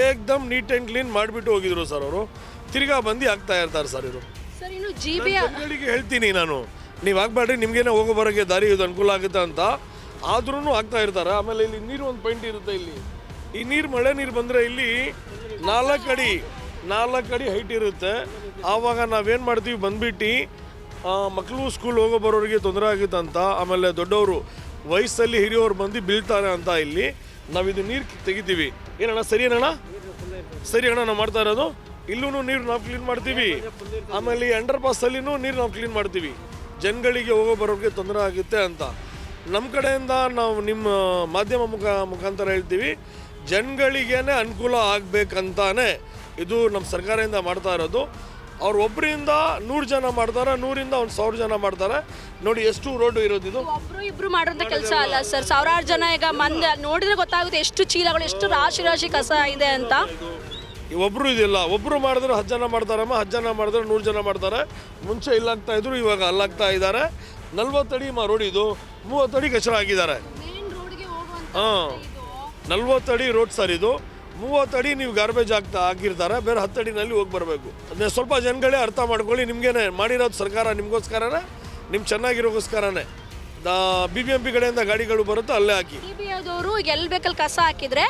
ಏಕ್ದಮ್ ನೀಟ್ ಆ್ಯಂಡ್ ಕ್ಲೀನ್ ಮಾಡಿಬಿಟ್ಟು ಹೋಗಿದ್ರು ಸರ್. ಅವರು ತಿರ್ಗಾ ಬಂದು ಆಗ್ತಾ ಇರ್ತಾರೆ ಸರ್. ಇದು ಸರ್ ಇನ್ನು GB ಹೇಳ್ತೀನಿ ನಾನು, ನೀವು ಆಗಬೇಡ್ರಿ, ನಿಮಗೇನೆ ಹೋಗೋ ಬರೋಕ್ಕೆ ದಾರಿ ಇದು ಅನುಕೂಲ ಆಗುತ್ತೆ ಅಂತ. ಆದ್ರೂ ಆಗ್ತಾ ಇರ್ತಾರೆ. ಆಮೇಲೆ ಇಲ್ಲಿ ನೀರು ಒಂದು ಪಾಯಿಂಟ್ ಇರುತ್ತೆ. ಇಲ್ಲಿ ಈ ನೀರು, ಮಳೆ ನೀರು ಬಂದರೆ ಇಲ್ಲಿ 4 ಅಡಿ ಹೈಟ್ ಇರುತ್ತೆ. ಆವಾಗ ನಾವೇನು ಮಾಡ್ತೀವಿ, ಬಂದ್ಬಿಟ್ಟು ಮಕ್ಕಳು ಸ್ಕೂಲ್ ಹೋಗೋ ಬರೋರಿಗೆ ತೊಂದರೆ ಆಗುತ್ತೆ ಅಂತ, ಆಮೇಲೆ ದೊಡ್ಡವರು ವಯಸ್ಸಲ್ಲಿ ಹಿರಿಯವರು ಬಂದು ಬೀಳ್ತಾರೆ ಅಂತ ಇಲ್ಲಿ ನಾವಿದು ನೀರು ತೆಗಿತೀವಿ. ಏನಣ್ಣ, ಸರಿ ಅಣ್ಣ? ಸರಿ ಅಣ್ಣ, ನಾವು ಮಾಡ್ತಾ ಇರೋದು. ಇಲ್ಲೂ ನೀರು ನಾವು ಕ್ಲೀನ್ ಮಾಡ್ತೀವಿ. ಆಮೇಲೆ ಈ ಅಂಡರ್ ಪಾಸಲ್ಲಿನೂ ನೀರು ನಾವು ಕ್ಲೀನ್ ಮಾಡ್ತೀವಿ, ಜನಗಳಿಗೆ ಹೋಗೋ ಬರೋರಿಗೆ ತೊಂದರೆ ಆಗುತ್ತೆ ಅಂತ. ನಮ್ಮ ಕಡೆಯಿಂದ ನಾವು ನಿಮ್ಮ ಮಾಧ್ಯಮ ಮುಖಾಂತರ ಹೇಳ್ತೀವಿ, ಜನಗಳಿಗೇನೆ ಅನುಕೂಲ ಆಗಬೇಕಂತಾನೆ ಇದು ನಮ್ಮ ಸರ್ಕಾರದಿಂದ ಮಾಡ್ತಾ ಇರೋದು. ಅವ್ರು ಒಬ್ಬರಿಂದ 100 ಜನ ಮಾಡ್ತಾರೆ, 100ರಿಂದ 1000 ಜನ ಮಾಡ್ತಾರೆ. ನೋಡಿ ಎಷ್ಟು ರೋಡು ಇರೋದಿದು. ಒಬ್ರು ಇಬ್ರು ಮಾಡೋಂಥ ಕೆಲಸ ಅಲ್ಲ ಸರ್, ಸಾವಿರಾರು ಜನ ಈಗ ಮಂದಿ ನೋಡಿದ್ರೆ ಗೊತ್ತಾಗುತ್ತೆ ಎಷ್ಟು ಚೀಲಗಳು, ಎಷ್ಟು ರಾಶಿ ರಾಶಿ ಕಸ ಇದೆ ಅಂತ. ಒಬ್ಬರು ಇದಿಲ್ಲ, ಒಬ್ಬರು ಮಾಡಿದ್ರೆ 10 ಜನ ಮಾಡ್ತಾರಮ್ಮ, 10 ಜನ ಮಾಡಿದ್ರೆ 100 ಜನ ಮಾಡ್ತಾರೆ. ಮುಂಚೆ ಇಲ್ಲಾಗ್ತಾ ಇದ್ರು, ಇವಾಗ ಅಲ್ಲಾಗ್ತಾ ಇದ್ದಾರೆ. 40 ಅಡಿ ರೋಡ್ ಇದು, 30 ಅಡಿ ಕಚರ ಹಾಕಿದ್ದಾರೆ. ಹಾಂ, 40 ಅಡಿ ರೋಡ್ ಸರ್ ಇದು, 30 ಅಡಿ ನೀವು ಗಾರ್ಬೇಜ್ ಹಾಕಿರ್ತಾರೆ, ಬೇರೆ 10 ಅಡಿನಲ್ಲಿ ಹೋಗಿ ಬರಬೇಕು. ಅದನ್ನ ಸ್ವಲ್ಪ ಜನಗಳೇ ಅರ್ಥ ಮಾಡ್ಕೊಳ್ಳಿ. ನಿಮಗೇನೆ ಮಾಡಿರೋದು ಸರ್ಕಾರ, ನಿಮಗೋಸ್ಕರನೇ, ನಿಮ್ಮ ಚೆನ್ನಾಗಿರೋಗೋಸ್ಕರನೇ. BBMP ಕಡೆಯಿಂದ ಗಾಡಿಗಳು ಬರುತ್ತೆ, ಅಲ್ಲೇ ಹಾಕಿ. BBMPಯವರು ಎಲ್ಲಿ ಬೇಕಲ್ಲಿ ಕಸ ಹಾಕಿದ್ರೆ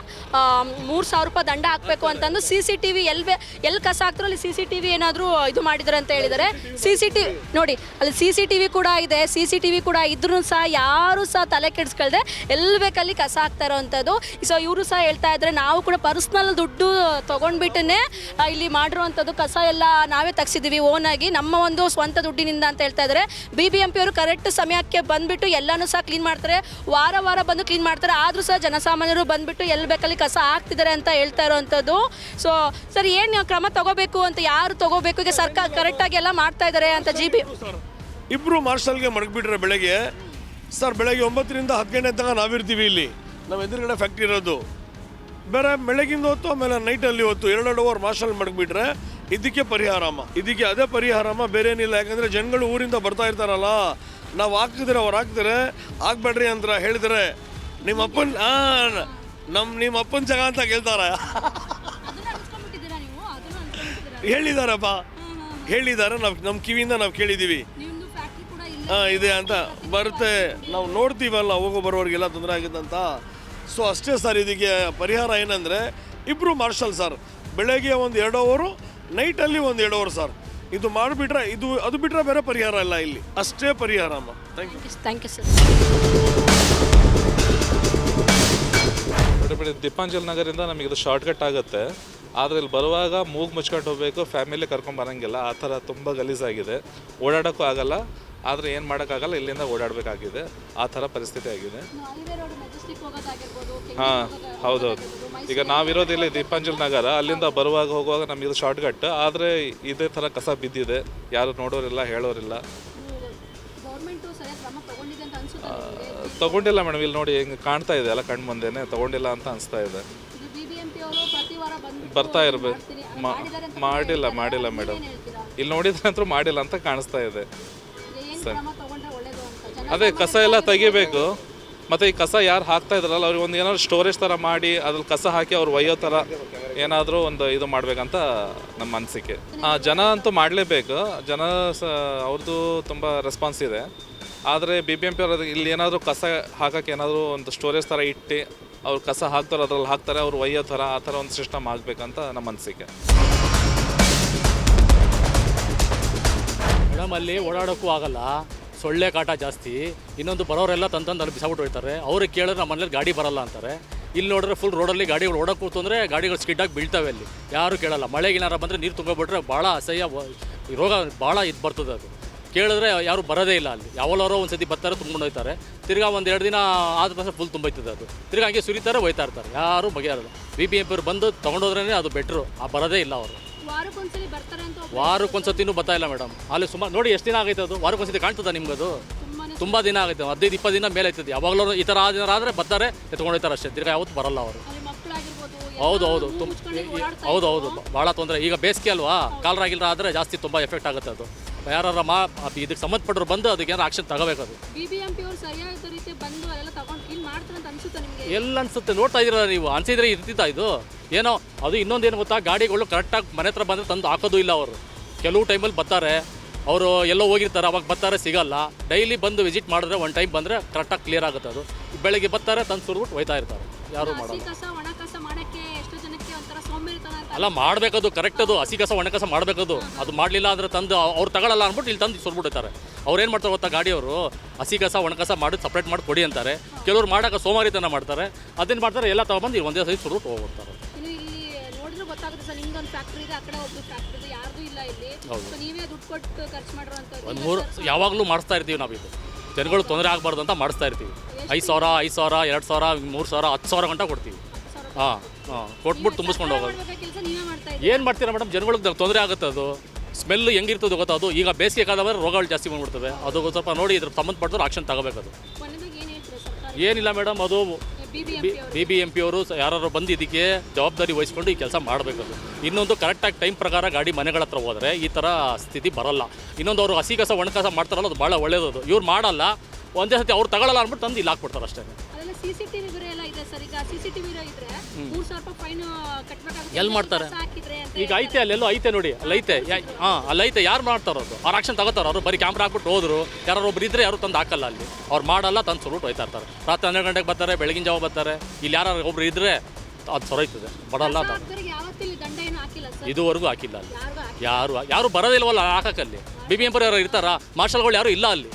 3,000 ರೂಪಾಯಿ ದಂಡ ಹಾಕಬೇಕು ಅಂತಂದು CCTV ಎಲ್ಲಿ ಕಸ ಹಾಕ್ತಾರೋ ಅಲ್ಲಿ CCTV ಏನಾದರೂ ಇದು ಮಾಡಿದ್ದಾರೆ ಅಂತ ಹೇಳಿದ್ದಾರೆ. CCTV ನೋಡಿ, ಅಲ್ಲಿ CCTV ಕೂಡ ಇದೆ. CCTV ಕೂಡ ಇದ್ರೂ ಸಹ ಯಾರು ಸಹ ತಲೆ ಕೆಡಿಸ್ಕೊಳ್ದೆ ಎಲ್ಲಿ ಬೇಕಲ್ಲಿ ಕಸ ಹಾಕ್ತಾ ಇರೋವಂಥದ್ದು. ಸೊ ಇವರು ಸಹ ಹೇಳ್ತಾ ಇದ್ದಾರೆ, ನಾವು ಕೂಡ ಪರ್ಸ್ನಲ್ ದುಡ್ಡು ತೊಗೊಂಡ್ಬಿಟ್ಟೇ ಇಲ್ಲಿ ಮಾಡಿರುವಂಥದ್ದು, ಕಸ ಎಲ್ಲ ನಾವೇ ತೆಗ್ಸಿದ್ದೀವಿ ಓನಾಗಿ, ನಮ್ಮ ಒಂದು ಸ್ವಂತ ದುಡ್ಡಿನಿಂದ ಅಂತ ಹೇಳ್ತಾ ಇದ್ದಾರೆ. BBMPಯವರು ಕರೆಕ್ಟ್ ಸಮಯಕ್ಕೆ ಬಂದುಬಿಟ್ಟು ಎಲ್ಲನೂ ಸಹ ಕ್ಲೀನ್ ಮಾಡ್ತಾರೆ, ವಾರ ಬಂದು ಕ್ಲೀನ್ ಮಾಡ್ತಾರೆ. ಆದರೂ ಸಹ ಜನಸಾಮಾನ್ಯರು ಬಂದುಬಿಟ್ಟು ಎಲ್ಲಿ ಬೇಕಲ್ಲಿ ಕಸ ಹಾಕ್ತಿದ್ದಾರೆ ಅಂತ ಹೇಳ್ತಾ ಇರೋವಂಥದ್ದು. ಸೊ ಸರ್, ಏನು ಕ್ರಮ ತಗೋಬೇಕು ಅಂತ, ಯಾರು ತಗೋಬೇಕು? ಈಗ ಸರ್ಕಾರ ಕರೆಕ್ಟಾಗಿ ಎಲ್ಲ ಮಾಡ್ತಾ ಇದ್ದಾರೆ ಅಂತ ಇಬ್ಬರು ಮಾರ್ಷಲ್ಗೆ ಮಡಗ್ಬಿಟ್ರೆ ಬೆಳಗ್ಗೆ ಸರ್, ಬೆಳಗ್ಗೆ 9ರಿಂದ 10 ಗಂಟೆ ತನಕ ನಾವಿರ್ತೀವಿ ಇಲ್ಲಿ, ನಮ್ಮ ಎದುರುಗಡೆ ಫ್ಯಾಕ್ಟ್ರಿ ಇರೋದು. ಬೇರೆ ಬೆಳಗಿಂದ ಹೊತ್ತು ಆಮೇಲೆ ನೈಟಲ್ಲಿ ಹೊತ್ತು 2 ಅವರ್ ಮಾರ್ಷಲ್ ಮಡಗ್ಬಿಟ್ರೆ ಇದಕ್ಕೆ ಪರಿಹಾರಮ್ಮ, ಇದಕ್ಕೆ ಅದೇ ಪರಿಹಾರಮ್ಮ, ಬೇರೆ ಏನಿಲ್ಲ. ಯಾಕಂದರೆ ಜನಗಳು ಊರಿಂದ ಬರ್ತಾ ಇರ್ತಾರಲ್ಲ, ನಾವು ಹಾಕಿದ್ರೆ ಅವ್ರು ಹಾಕ್ತಾರೆ, ಹಾಕ್ಬೇಡ್ರಿ ಅಂತ ಹೇಳಿದರೆ ನಿಮ್ಮ ಅಪ್ಪನ ಜಾಗ ಅಂತ ಕೇಳ್ತಾರೆ. ಹೇಳಿದಾರಪ್ಪ, ಹೇಳಿದ್ದಾರೆ, ನಮ್ಮ ಕಿವಿಯಿಂದ ನಾವು ಕೇಳಿದ್ದೀವಿ. ಇದೆ ಅಂತ ಬರುತ್ತೆ, ನಾವು ನೋಡ್ತೀವಲ್ಲ ಹೋಗೋ ಬರೋರಿಗೆಲ್ಲ ತೊಂದರೆ ಆಗಿದ್ದಂತ. ಸೊ ಅಷ್ಟೇ ಸರ್, ಇದಕ್ಕೆ ಪರಿಹಾರ ಏನಂದರೆ ಇಬ್ಬರು ಮಾರ್ಷಲ್ ಸರ್, ಬೆಳಗ್ಗೆ 1-2 ಅವರು, ನೈಟಲ್ಲಿ 1-2 ಅವರ್ ಸರ್. ಇದು ಮಾಡಿಬಿಟ್ರೆ ಅದು ಬಿಟ್ಟರೆ ಬೇರೆ ಪರಿಹಾರ ಇಲ್ಲ ಇಲ್ಲಿ, ಅಷ್ಟೇ ಪರಿಹಾರ ಅಮ್ಮ. Thank you sir. ದೀಪಾಂಜಲಿ ನಗರಿಂದ ನಮಗೆ ಇದು ಶಾರ್ಟ್ಕಟ್ ಆಗುತ್ತೆ, ಆದರೆ ಇಲ್ಲಿ ಬರುವಾಗ ಮೂಗು ಮುಚ್ಕೊಂಡು ಹೋಗಬೇಕು, ಫ್ಯಾಮಿಲಿ ಕರ್ಕೊಂಡು ಬರೋಂಗಿಲ್ಲ. ಆ ಥರ ತುಂಬ ಗಲೀಜಾಗಿದೆ, ಓಡಾಡೋಕ್ಕೂ ಆಗಲ್ಲ. ಆದರೆ ಏನು ಮಾಡೋಕ್ಕಾಗಲ್ಲ, ಇಲ್ಲಿಂದ ಓಡಾಡಬೇಕಾಗಿದೆ. ಆ ಥರ ಪರಿಸ್ಥಿತಿ ಆಗಿದೆ. ಹಾಂ, ಹೌದೌದು. ಈಗ ನಾವಿರೋದು ಇಲ್ಲಿ ದೀಪಾಂಜಲಿ ನಗರ, ಅಲ್ಲಿಂದ ಬರುವಾಗ ಹೋಗುವಾಗ ನಮಗೆ ಇದು ಶಾರ್ಟ್ಕಟ್. ಆದರೆ ಇದೇ ಥರ ಕಸ ಬಿದ್ದಿದೆ, ಯಾರು ನೋಡೋರಿಲ್ಲ, ಹೇಳೋರಿಲ್ಲ. ತಗೊಂಡಿಲ್ಲ ಮೇಡಮ್, ಇಲ್ಲಿ ನೋಡಿ ಹೆಂಗೆ ಕಾಣ್ತಾ ಇದೆ ಅಲ್ಲ, ಕಣ್ಣು ಮುಂದೆನೇ ತಗೊಂಡಿಲ್ಲ ಅಂತ ಅನಿಸ್ತಾ ಇದೆ. ಬರ್ತಾ ಇರಬೇಕು. ಮಾಡಿಲ್ಲ ಮೇಡಮ್, ಇಲ್ಲಿ ನೋಡಿದ್ರೆ ಅಂತೂ ಮಾಡಿಲ್ಲ ಅಂತ ಕಾಣಿಸ್ತಾ ಇದೆ. ಸರಿ, ಅದೇ ಕಸ ಎಲ್ಲ ತೆಗಿಬೇಕು. ಮತ್ತು ಈ ಕಸ ಯಾರು ಹಾಕ್ತಾ ಇದ್ರಲ್ಲ, ಅವ್ರಿಗೆ ಒಂದು ಏನಾದ್ರು ಸ್ಟೋರೇಜ್ ಥರ ಮಾಡಿ ಅದ್ರಲ್ಲಿ ಕಸ ಹಾಕಿ ಅವ್ರು ಒಯ್ಯೋ ಥರ ಏನಾದರೂ ಒಂದು ಇದು ಮಾಡಬೇಕಂತ ನಮ್ಮ ಅನಿಸಿಕೆ. ಜನ ಅಂತೂ ಮಾಡಲೇಬೇಕು, ಜನ ಅವ್ರದ್ದು ತುಂಬ ರೆಸ್ಪಾನ್ಸ್ ಇದೆ. ಆದರೆ BBMP ಅವ್ರು ಇಲ್ಲಿ ಏನಾದರೂ ಕಸ ಹಾಕೋಕ್ಕೆ ಏನಾದರೂ ಒಂದು ಸ್ಟೋರೇಜ್ ಥರ ಇಟ್ಟು ಅವ್ರು ಕಸ ಹಾಕ್ತಾರೆ, ಅದ್ರಲ್ಲಿ ಹಾಕ್ತಾರೆ, ಅವ್ರು ಒಯ್ಯೋ ಥರ ಆ ಥರ ಒಂದು ಸಿಸ್ಟಮ್ ಆಗಬೇಕಂತ ನಮ್ಮ ಅನಿಸಿಕೆ. ಮೇಡಮ್, ಅಲ್ಲಿ ಓಡಾಡೋಕ್ಕೂ ಆಗಲ್ಲ, ಸೊಳ್ಳೆ ಕಾಟ ಜಾಸ್ತಿ. ಇನ್ನೊಂದು ಬರೋರೆಲ್ಲ ತಂದು ಅಲ್ಲಿ ಬಿಸಾಬಿಟ್ಟು ಹೋಗ್ತಾರೆ. ಅವ್ರಿಗೆ ಕೇಳಿದ್ರೆ ನಮ್ಮ ಮನೇಲಿ ಗಾಡಿ ಬರಲ್ಲ ಅಂತಾರೆ. ಇಲ್ಲಿ ನೋಡಿದ್ರೆ ಫುಲ್ ರೋಡಲ್ಲಿ ಗಾಡಿಗಳು ಓಡೋಕೆ ಕೂತಂದರೆ ಗಾಡಿಗಳು ಸ್ಕಿಡ್ಡಾಗಿ ಬೀಳ್ತವೆ. ಅಲ್ಲಿ ಯಾರು ಕೇಳಲ್ಲ. ಮಳೆಗಿನಾರ ಬಂದರೆ ನೀರು ತುಂಬಿಬಿಟ್ರೆ ಭಾಳ ಅಸಹ್ಯ ರೋಗ ಭಾಳ ಇದು ಬರ್ತದೆ. ಅದು ಕೇಳಿದ್ರೆ ಯಾರು ಬರೋದೇ ಇಲ್ಲ. ಅಲ್ಲಿ ಯಾವಲ್ಲರೋ ಒಂದು ಸತಿ ಬರ್ತಾರೆ, ತುಂಬ್ಕೊಂಡು ಹೋಗ್ತಾರೆ. ತಿರ್ಗಾ 1-2 ದಿನ ಆದ ತಕ್ಷಣ ಫುಲ್ ತುಂಬೈತದೆ. ಅದು ತಿರ್ಗಾ ಹಂಗೆ ಸುರಿತಾರೆ, ಹೋಯ್ತಾ ಇರ್ತಾರೆ. ಯಾರು ಬಗೆಯಲ್ಲ. BBMP ಅವ್ರು ಬಂದು ತೊಗೊಂಡೋದ್ರೇ ಅದು ಬೆಟ್ರು. ಬರೋದೇ ಇಲ್ಲ ಅವರು. ವಾರಕ್ಕೊಂದ್ಸತಿನೂ ಬರ್ತಾ ಇಲ್ಲ ಮೇಡಮ್. ಅಲ್ಲಿ ಸುಮಾರು ನೋಡಿ, ಎಷ್ಟು ದಿನ ಆಗೈತೆ ಅದು. ವಾರಕ್ಕೊಂದ್ಸತಿ ಕಾಣ್ತದ ನಿಮ್ಗೆ? ಅದು ತುಂಬ ದಿನ ಆಗೈತೆ, 15-20 ದಿನ ಮೇಲೆ ಆಯ್ತದೆ. ಯಾವಾಗಲೂ ಈ ಥರ ದಿನ ಆದರೆ ಬರ್ತಾರೆ, ಎತ್ಕೊಂಡೋಗ್ತಾರೆ ಅಷ್ಟೇ. ತಿರ್ಗಾ ಯಾವತ್ತು ಬರಲ್ಲ ಅವರು. ಹೌದು ಭಾಳ ತೊಂದರೆ. ಈಗ ಬೇಸಿಗೆ ಅಲ್ವಾ, ಕಾಲರಾಗಿಲ್ಲ ಆದರೆ ಜಾಸ್ತಿ ತುಂಬ ಎಫೆಕ್ಟ್ ಆಗುತ್ತೆ. ಅದು ಯಾರು ಇದಕ್ಕೆ ಸಂಬಂಧಪಟ್ಟರು ಬಂದು ಅದಕ್ಕೆ ಏನಾರು ಆಕ್ಷನ್ ತಗೋಬೇಕು. ಅದು ಎಲ್ಲ ಅನ್ಸುತ್ತೆ, ನೋಡ್ತಾ ಇದ್ದೀರ ನೀವು, ಅನ್ಸಿದ್ರೆ ಇರ್ತಿತ್ತ ಇದು ಏನೋ. ಅದು ಇನ್ನೊಂದೇನು ಗೊತ್ತಾ, ಗಾಡಿಗಳು ಕರೆಕ್ಟಾಗಿ ಮನೆ ಹತ್ರ ಬಂದರೆ ತಂದು ಹಾಕೋದು ಇಲ್ಲ ಅವರು. ಕೆಲವು ಟೈಮಲ್ಲಿ ಬರ್ತಾರೆ, ಅವರು ಎಲ್ಲೋ ಹೋಗಿರ್ತಾರೆ, ಅವಾಗ ಬರ್ತಾರೆ, ಸಿಗಲ್ಲ. ಡೈಲಿ ಬಂದು ವಿಸಿಟ್ ಮಾಡಿದ್ರೆ ಒಂದು ಟೈಮ್ ಬಂದರೆ ಕರೆಕ್ಟಾಗಿ ಕ್ಲಿಯರ್ ಆಗುತ್ತೆ. ಅದು ಬೆಳಗ್ಗೆ ಬರ್ತಾರೆ, ತಂದು ಸುರಿದ್ಬಿಟ್ಟು ಹೋಯ್ತಾ ಇರ್ತಾರೆ. ಯಾರು ಮಾಡಲ್ಲ. ಅಲ್ಲ, ಮಾಡಬೇಕದು ಕರೆಕ್ಟ್. ಅದು ಹಸಿ ಕಸ ಒಣ ಕಸ ಮಾಡಬೇಕದು. ಅದು ಮಾಡಲಿಲ್ಲ ಅಂದರೆ ತಂದು ಅವ್ರು ತಗೊಳ್ಳಲ್ಲ ಅಂದ್ಬಿಟ್ಟು ಇಲ್ಲಿ ತಂದು ಸುರ್ಬಿಡ್ತಾರೆ. ಅವ್ರು ಏನು ಮಾಡ್ತಾರೆ ಗೊತ್ತಾ, ಗಾಡಿಯವರು ಹಸಿ ಕಸ ಒಣ ಕಸ ಮಾಡಿ ಸಪ್ರೇಟ್ ಮಾಡಿ ಕೊಡಿ ಅಂತಾರೆ. ಕೆಲವರು ಮಾಡೋಕೆ ಸೋಮಾರಿತನ ಮಾಡ್ತಾರೆ. ಅದನ್ನು ಮಾಡ್ತಾರೆ, ಎಲ್ಲ ತಗೊಂಬಂದು ಒಂದೇ ಸರಿ ಸುರ್ಬಿಟ್ಟು ಹೋಗ್ಬಿಡ್ತಾರೆ. ಯಾವಾಗಲೂ ಮಾಡಿಸ್ತಾ ಇರ್ತೀವಿ ನಾವು. ಇದು ಜನಗಳು ತೊಂದರೆ ಆಗಬಾರ್ದು ಅಂತ ಮಾಡಿಸ್ತಾ ಇರ್ತೀವಿ. 5,000, 5,000, 2,000, 3,000, 10,000 ಗಂಟೆ ಕೊಡ್ತೀವಿ. ಕೊಟ್ಬಿಟ್ಟು ತುಂಬಿಸ್ಕೊಂಡು ಹೋಗೋದು. ಏನು ಮಾಡ್ತೀರಾ ಮೇಡಮ್, ಜನಗಳಿಗೆ ತೊಂದರೆ ಆಗುತ್ತೆ. ಅದು ಸ್ಮೆಲ್ ಹೆಂಗಿರ್ತದೆ ಗೊತ್ತಾ, ಅದು ಈಗ ಬೇಸಿಗೆ ಕಾಲದಲ್ಲಿ ರೋಗಗಳು ಜಾಸ್ತಿ ಬಂದ್ಬಿಡ್ತವೆ. ಅದು ಸ್ವಲ್ಪ ನೋಡಿ ಇದ್ರ ಸಂಬಂಧಪಟ್ಟವ್ರು ಆಕ್ಷನ್ ತಗೋಬೇಕು. ಅದು ಕೊನೆಗೆ ಏನು ಹೇಳ್ತೀರಾ ಸರ್ಕಾರ? ಏನಿಲ್ಲ ಮೇಡಮ್, ಅದು BBMP ಅವರು ಯಾರು ಬಂದು ಇದಕ್ಕೆ ಜವಾಬ್ದಾರಿ ವಹಿಸ್ಕೊಂಡು ಈ ಕೆಲಸ ಮಾಡಬೇಕದು. ಇನ್ನೊಂದು ಕರೆಕ್ಟಾಗಿ ಟೈಮ್ ಪ್ರಕಾರ ಗಾಡಿ ಮನೆಗಳ ಹತ್ರ ಹೋದರೆ ಈ ಥರ ಸ್ಥಿತಿ ಬರಲ್ಲ. ಇನ್ನೊಂದು ಅವರು ಹಸಿ ಕಸ ಒಣ ಕಸ ಮಾಡ್ತಾರಲ್ಲ, ಅದು ಭಾಳ ಒಳ್ಳೇದು. ಇವ್ರು ಮಾಡಲ್ಲ, ಒಂದೇ ಸತಿ ಅವ್ರು ತಗೊಳ್ಳಲ್ಲ ಅಂದ್ಬಿಟ್ಟು ತಂದು ಇಲ್ಲಿ ಹಾಕ್ಬಿಡ್ತಾರೆ ಅಷ್ಟೇ. ಅದೆಲ್ಲ CCTV ಬೇರೆ ಎಲ್ಲ ಇದೆ ಸರ್. ಈಗ CCTV ಇದ್ರೆ 3,000 ರೂಪಾಯಿ ಫೈನ್ ಕಟ್ಟಬೇಕಾಗುತ್ತೆ. ಎಲ್ಲಿ ಮಾಡ್ತಾರೆ? ಹಾಕಿದ್ರೆ ಅಂತ ಈಗ ಐತೆ, ಅಲ್ಲೆಲ್ಲೋ ಐತೆ ನೋಡಿ, ಅಲ್ಲೈತೆ. ಅಲ್ಲೈತೆ. ಯಾರು ಮಾಡ್ತಾರೋ ಅದು ಅವ್ರು ಆಕ್ಷನ್ ತಗೋತಾರೋ. ಅವರು ಬರೀ ಕ್ಯಾಮ್ರಾ ಹಾಕ್ಬಿಟ್ಟು ಹೋದ್ರು, ಯಾರು ಒಬ್ರು ಇದ್ರೆ ಯಾರು ತಂದು ಹಾಕಲ್ಲ ಅಲ್ಲಿ. ಅವ್ರು ಮಾಡಲ್ಲ, ತಂದು ಸುರುಟ್ಟು ಹೋಯ್ತಾ ಇರ್ತಾರೆ. ರಾತ್ರಿ 12 ಗಂಟೆಗೆ ಬರ್ತಾರೆ, ಬೆಳಗಿನ ಜಾವ ಬರ್ತಾರೆ. ಇಲ್ಲಿ ಯಾರು ಒಬ್ರು ಇದ್ರೆ ಅದು ಸೊರೈತದೆ, ಬರಲ್ಲ. ಅದು ಯಾವತ್ತಿಲ್ಲಿ ದಂಡ ಏನು ಹಾಕಿಲ್ಲ ಸರ್, ಇದುವರೆಗೂ ಹಾಕಿಲ್ಲ ಅಲ್ಲಿ. ಯಾರಿಗೂ ಯಾರು ಬರೋದಿಲ್ವಲ್ಲ ಹಾಕಕ್ಕಲ್ಲಿ. BBMP ಯಾರು ಇರ್ತಾರ, ಮಾರ್ಷಲ್ಗಳು ಯಾರು ಇಲ್ಲ ಅಲ್ಲಿ.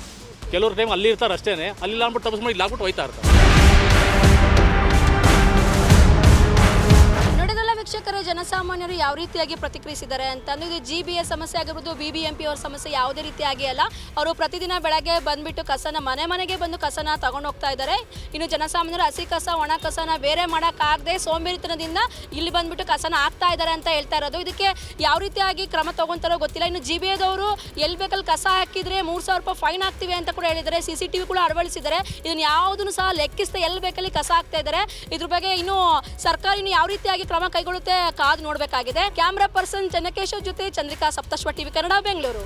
ಕೆಲವ್ರು ಟೈಮ್ ಅಲ್ಲಿ ಇರ್ತಾರೆ ಅಷ್ಟೇ, ಅಲ್ಲಿ ಅಂದ್ಬಿಟ್ಟು ತಪ್ಪಿಸ್ಕೊಂಡು ಇಲ್ಲಿ ಹಾಕ್ಬಿಟ್ಟು ಹೋಯ್ತಾ ಇರ್ತಾರೆ. ನೋಡಿದ್ರಲ್ಲ ವೀಕ್ಷಕರೇ, ಜನಸಾಮಾನ್ಯರು ಯಾವ ರೀತಿಯಾಗಿ ಪ್ರತಿಕ್ರಿಯಿಸಿದ್ದಾರೆ ಅಂತಂದ್ರೆ, ಇದು GBA ಸಮಸ್ಯೆ ಆಗಿರ್ಬೋದು, BBMP ಅವ್ರ ಸಮಸ್ಯೆ ಯಾವುದೇ ರೀತಿಯಾಗಿ ಅಲ್ಲ. ಅವರು ಪ್ರತಿದಿನ ಬೆಳಗ್ಗೆ ಬಂದ್ಬಿಟ್ಟು ಕಸನ ಮನೆಗೆ ಬಂದು ಕಸನ ತಗೊಂಡು ಹೋಗ್ತಾ ಇದ್ದಾರೆ. ಇನ್ನು ಜನಸಾಮಾನ್ಯರು ಹಸಿ ಕಸ ಒಣ ಕಸನ ಬೇರೆ ಮಾಡೋಕ್ಕಾಗದೆ ಸೋಂಬೇರಿತನದಿಂದ ಇಲ್ಲಿ ಬಂದ್ಬಿಟ್ಟು ಕಸನ ಹಾಕ್ತಾ ಇದ್ದಾರೆ ಅಂತ ಹೇಳ್ತಾ ಇರೋದು. ಇದಕ್ಕೆ ಯಾವ ರೀತಿಯಾಗಿ ಕ್ರಮ ತಗೊಂತಾರೋ ಗೊತ್ತಿಲ್ಲ. ಇನ್ನು GBAದವರು ಎಲ್ಲಿ ಬೇಕಲ್ಲಿ ಕಸ ಹಾಕಿದ್ರೆ 3,000 ರೂಪಾಯಿ ಫೈನ್ ಹಾಕ್ತೀವಿ ಅಂತ ಕೂಡ ಹೇಳಿದ್ದಾರೆ. CCTV ಕೂಡ ಅಳವಡಿಸಿದ್ದಾರೆ. ಇದನ್ನು ಯಾವುದನ್ನು ಸಹ ಲೆಕ್ಕಿಸದೆ ಎಲ್ಲಿ ಬೇಕಲ್ಲಿ ಕಸ ಹಾಕ್ತಾ ಇದ್ದಾರೆ. ಇದ್ರ ಬಗ್ಗೆ ಇನ್ನು ಸರ್ಕಾರ ಇನ್ನು ಯಾವ ರೀತಿಯಾಗಿ ಕ್ರಮ ಕೈಗೊಳ್ಳುತ್ತೆ ಕಾದು ನೋಡಬೇಕಾಗಿದೆ. ಕ್ಯಾಮ್ರಾ ಪರ್ಸನ್ ಚನ್ನಕೇಶವ್ ಜೊತೆ ಚಂದ್ರಿಕಾ, ಸಪ್ತಶ್ವ ಟಿವಿ ಕನ್ನಡ, ಬೆಂಗಳೂರು.